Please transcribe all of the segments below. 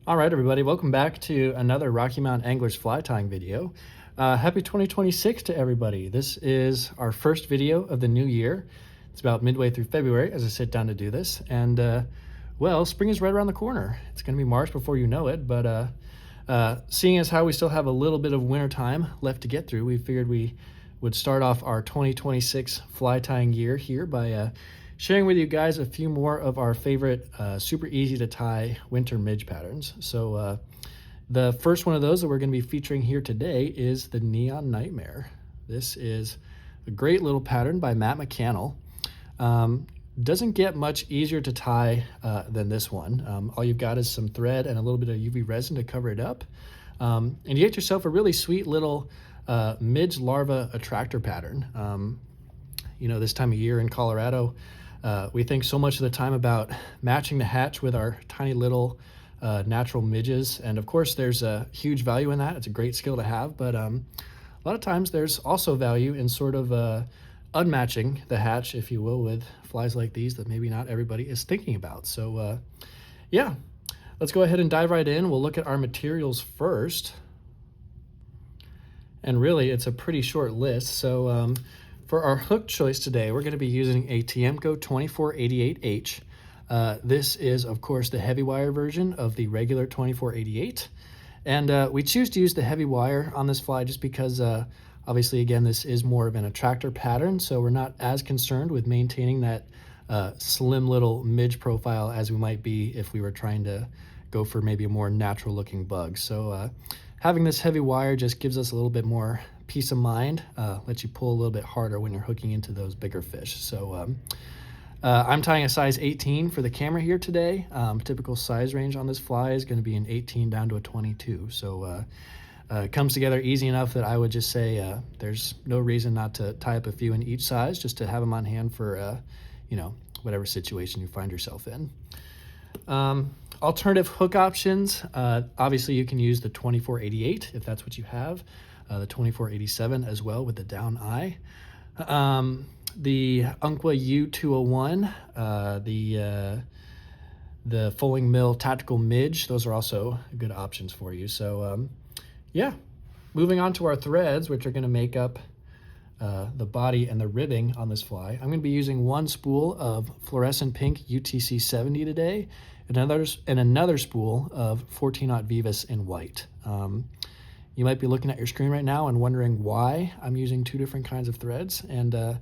All right, everybody, welcome back to another Rocky Mountain Anglers fly tying video. Happy 2026 to everybody. This is our first video of the new year. It's about midway through February as I sit down to do this. And well, spring is right around the corner. It's gonna be March before you know it, but seeing as how we still have a little bit of winter time left to get through, we figured we would start off our 2026 fly tying year here by sharing with you guys a few more of our favorite super easy to tie winter midge patterns. So the first one of those that we're going to be featuring here today is the Neon Nightmare. This is a great little pattern by Matt McCannell. Doesn't get much easier to tie than this one. All you've got is some thread and a little bit of UV resin to cover it up. And you get yourself a really sweet little midge larva attractor pattern. You know, this time of year in Colorado, we think so much of the time about matching the hatch with our tiny little natural midges. And of course, there's a huge value in that. It's a great skill to have, but a lot of times there's also value in sort of unmatching the hatch, if you will, with flies like these that maybe not everybody is thinking about. So yeah, let's go ahead and dive right in. We'll look at our materials first. And really, it's a pretty short list. So for our hook choice today, we're going to be using a Tiemco 2488H. This is, of course, the heavy wire version of the regular 2488. And we choose to use the heavy wire on this fly just because, obviously, again, this is more of an attractor pattern, so we're not as concerned with maintaining that slim little midge profile as we might be if we were trying to go for maybe a more natural-looking bug. So having this heavy wire just gives us a little bit more peace of mind, lets you pull a little bit harder when you're hooking into those bigger fish. So I'm tying a size 18 for the camera here today. Typical size range on this fly is going to be an 18 down to a 22. So it comes together easy enough that I would just say there's no reason not to tie up a few in each size, just to have them on hand for you know, whatever situation you find yourself in. Alternative hook options, obviously you can use the 2488 if that's what you have, the 2487 as well with the down eye. The Umpqua U201, the Fulling Mill Tactical Midge, those are also good options for you. So yeah, moving on to our threads, which are going to make up the body and the ribbing on this fly. I'm going to be using one spool of fluorescent pink UTC 70 today, and another spool of 14-aught Vivus in white. You might be looking at your screen right now and wondering why I'm using two different kinds of threads, and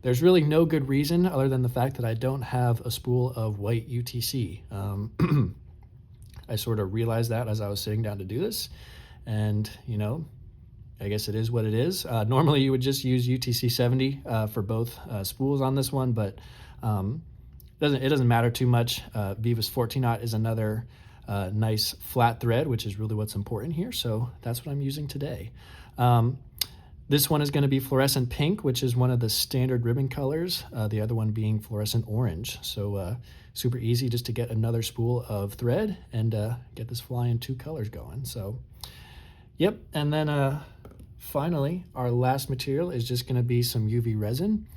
there's really no good reason other than the fact that I don't have a spool of white UTC. I sort of realized that as I was sitting down to do this, and you know, I guess it is what it is. Normally you would just use UTC 70 for both spools on this one, but it doesn't matter too much. Vivus 14-aught is another nice flat thread, which is really what's important here. So that's what I'm using today. This one is going to be fluorescent pink, which is one of the standard ribbon colors. The other one being fluorescent orange. So super easy just to get another spool of thread and get this fly in two colors going. So yep, and then finally, our last material is just going to be some UV resin.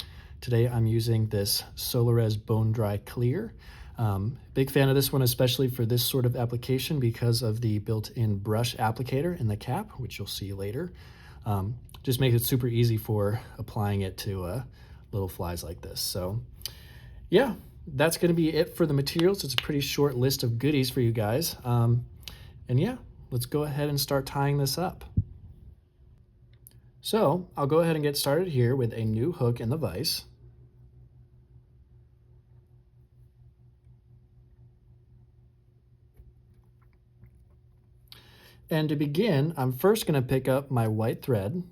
Today I'm using this Solares Bone Dry Clear. Big fan of this one, especially for this sort of application because of the built-in brush applicator in the cap, which you'll see later. Just makes it super easy for applying it to little flies like this. So yeah, that's going to be it for the materials. It's a pretty short list of goodies for you guys. And yeah, let's go ahead and start tying this up. So I'll go ahead and get started here with a new hook in the vise. And to begin, I'm first going to pick up my white thread,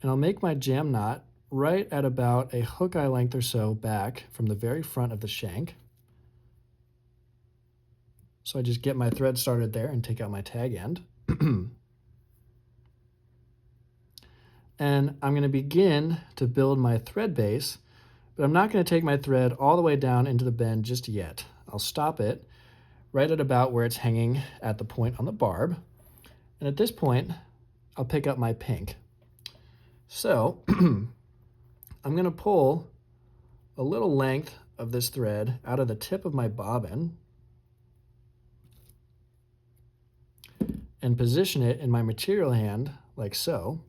and I'll make my jam knot right at about a hook eye length or so back from the very front of the shank. So I just get my thread started there and take out my tag end. And I'm going to begin to build my thread base, but I'm not going to take my thread all the way down into the bend just yet. I'll stop it right at about where it's hanging at the point on the barb. And at this point, I'll pick up my pink. So I'm going to pull a little length of this thread out of the tip of my bobbin and position it in my material hand like so.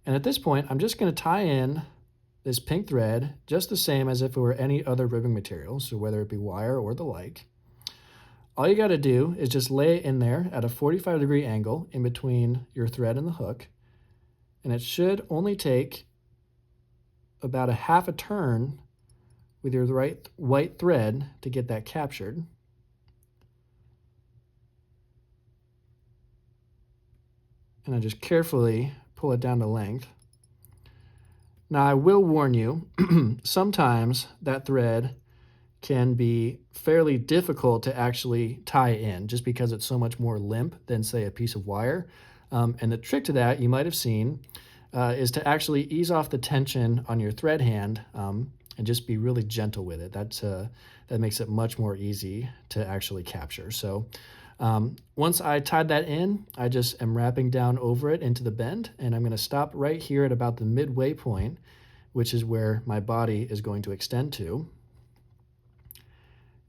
And at this point, I'm just going to tie in this pink thread just the same as if it were any other ribbing material, so whether it be wire or the like. All you got to do is just lay it in there at a 45-degree angle in between your thread and the hook, and it should only take about a half a turn with your right white thread to get that captured. And I just carefully pull it down to length. Now I will warn you, sometimes that thread can be fairly difficult to actually tie in just because it's so much more limp than, say, a piece of wire. And the trick to that, you might have seen, is to actually ease off the tension on your thread hand and just be really gentle with it. That makes it much more easy to actually capture. So once I tied that in, I just am wrapping down over it into the bend, and I'm going to stop right here at about the midway point, which is where my body is going to extend to.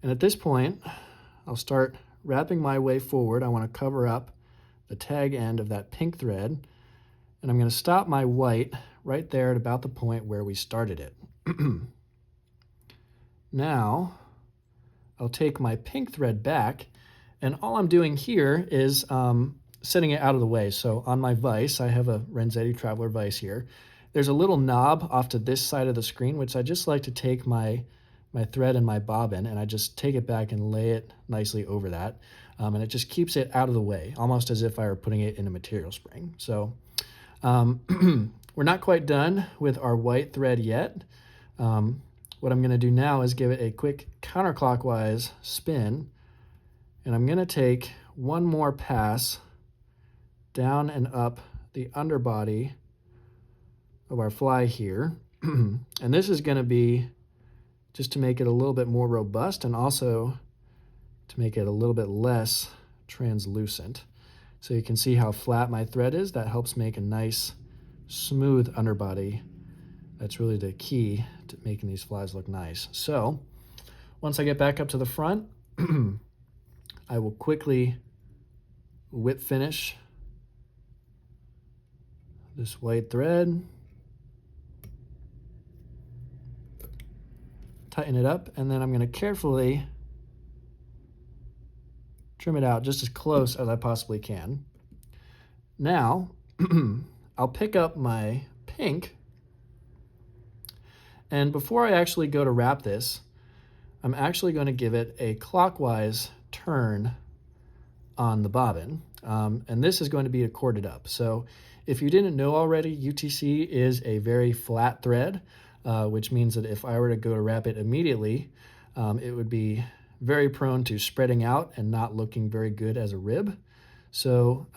And at this point, I'll start wrapping my way forward. I want to cover up the tag end of that pink thread, and I'm going to stop my white right there at about the point where we started it. Now, I'll take my pink thread back, and all I'm doing here is setting it out of the way. So on my vise, I have a Renzetti Traveler vise here. There's a little knob off to this side of the screen, which I just like to take my thread and my bobbin, and I just take it back and lay it nicely over that. And it just keeps it out of the way, almost as if I were putting it in a material spring. So we're not quite done with our white thread yet. What I'm going to do now is give it a quick counterclockwise spin, and I'm going to take one more pass down and up the underbody of our fly here. And this is going to be just to make it a little bit more robust and also to make it a little bit less translucent. So you can see how flat my thread is. That helps make a nice, smooth underbody. That's really the key to making these flies look nice. So once I get back up to the front, I will quickly whip finish this white thread, tighten it up, and then I'm going to carefully trim it out just as close as I possibly can. Now, I'll pick up my pink, and before I actually go to wrap this, I'm actually going to give it a clockwise turn on the bobbin, and this is going to be corded up. So if you didn't know already, UTC is a very flat thread, which means that if I were to go to wrap it immediately, it would be very prone to spreading out and not looking very good as a rib. So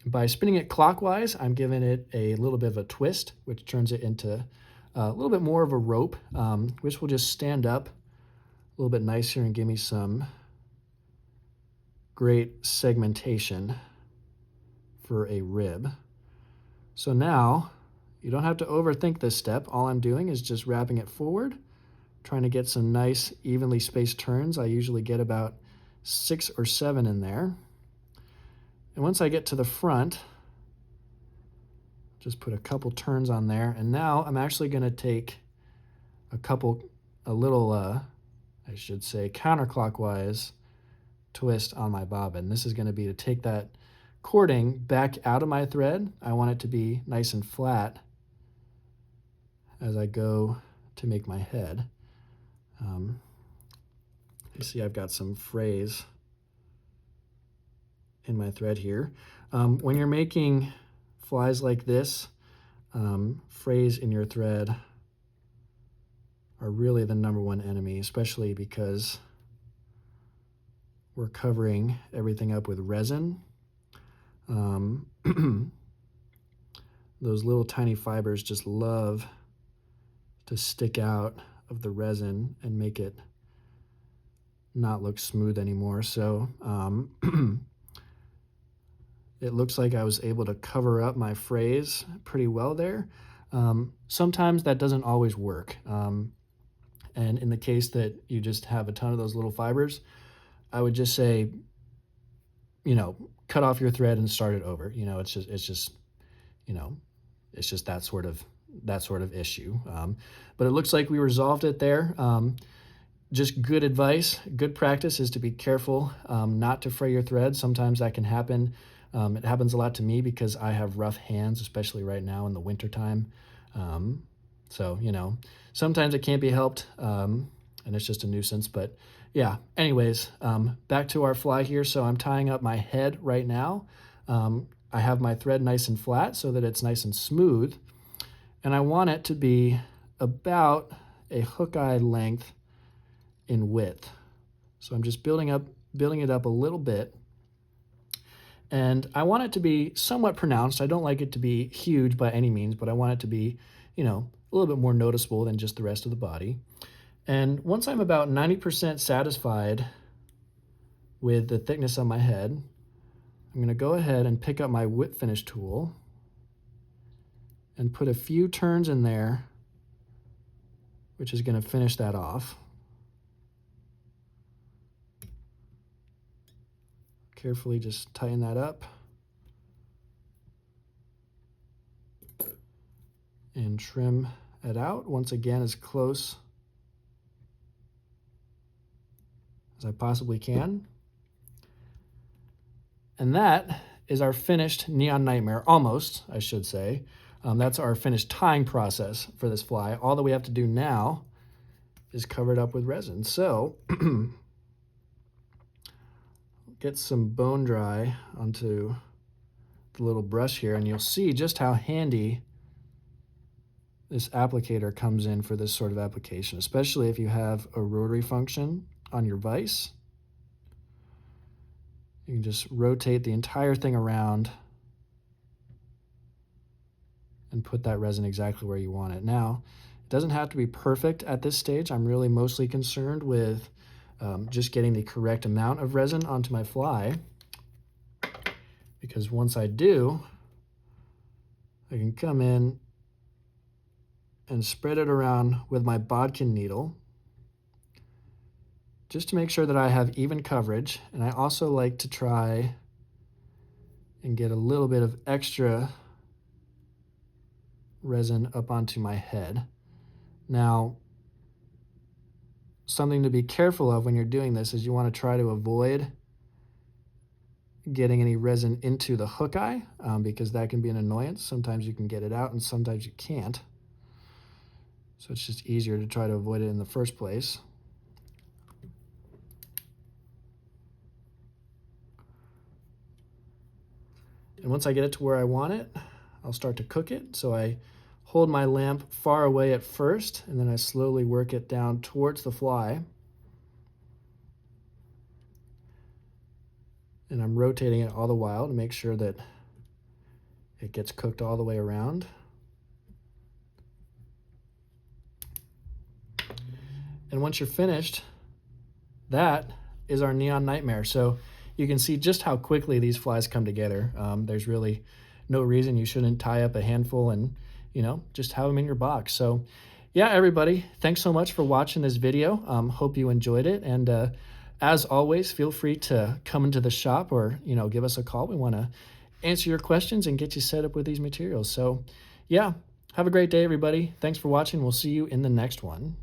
by spinning it clockwise, I'm giving it a little bit of a twist, which turns it into a little bit more of a rope, which will just stand up a little bit nicer and give me some great segmentation for a rib. So now, you don't have to overthink this step. All I'm doing is just wrapping it forward, trying to get some nice evenly spaced turns. I usually get about 6 or 7 in there. And once I get to the front, just put a couple turns on there. And now I'm actually going to take a little, I should say, counterclockwise twist on my bobbin. This is going to be to take that cording back out of my thread. I want it to be nice and flat as I go to make my head. You see I've got some frays in my thread here. When you're making flies like this, frays in your thread are really the #1 enemy, especially because we're covering everything up with resin. Those little tiny fibers just love to stick out of the resin and make it not look smooth anymore. So it looks like I was able to cover up my frays pretty well there. Sometimes that doesn't always work. And in the case that you just have a ton of those little fibers, I would just say, cut off your thread and start it over. It's just that sort of issue. But it looks like we resolved it there. Just good advice, good practice is to be careful not to fray your thread. Sometimes that can happen. It happens a lot to me because I have rough hands, especially right now in the wintertime. So, sometimes it can't be helped, and it's just a nuisance. But yeah, anyways, back to our fly here. So I'm tying up my head right now. I have my thread nice and flat so that it's nice and smooth. And I want it to be about a hook eye length in width. So I'm just building it up a little bit. And I want it to be somewhat pronounced. I don't like it to be huge by any means, but I want it to be, a little bit more noticeable than just the rest of the body. And once I'm about 90% satisfied with the thickness of my head, I'm going to go ahead and pick up my whip finish tool and put a few turns in there, which is going to finish that off. Carefully just tighten that up and trim it out once again as close as I possibly can. And that is our finished Neon Nightmare, almost, I should say. That's our finished tying process for this fly. All that we have to do now is cover it up with resin. So get some bone dry onto the little brush here, and you'll see just how handy this applicator comes in for this sort of application, especially if you have a rotary function on your vise. You can just rotate the entire thing around and put that resin exactly where you want it. Now, it doesn't have to be perfect at this stage. I'm really mostly concerned with just getting the correct amount of resin onto my fly, because once I do, I can come in and spread it around with my bodkin needle just to make sure that I have even coverage. And I also like to try and get a little bit of extra resin up onto my head. Now, something to be careful of when you're doing this is you want to try to avoid getting any resin into the hook eye, because that can be an annoyance. Sometimes you can get it out and sometimes you can't. So it's just easier to try to avoid it in the first place. And once I get it to where I want it, I'll start to cook it. So I hold my lamp far away at first, and then I slowly work it down towards the fly. And I'm rotating it all the while to make sure that it gets cooked all the way around. And once you're finished, that is our Neon Nightmare. So you can see just how quickly these flies come together. There's really no reason you shouldn't tie up a handful and just have them in your box. So yeah, everybody, thanks so much for watching this video. Hope you enjoyed it. And as always, feel free to come into the shop or, give us a call. We want to answer your questions and get you set up with these materials. So yeah, have a great day, everybody. Thanks for watching. We'll see you in the next one.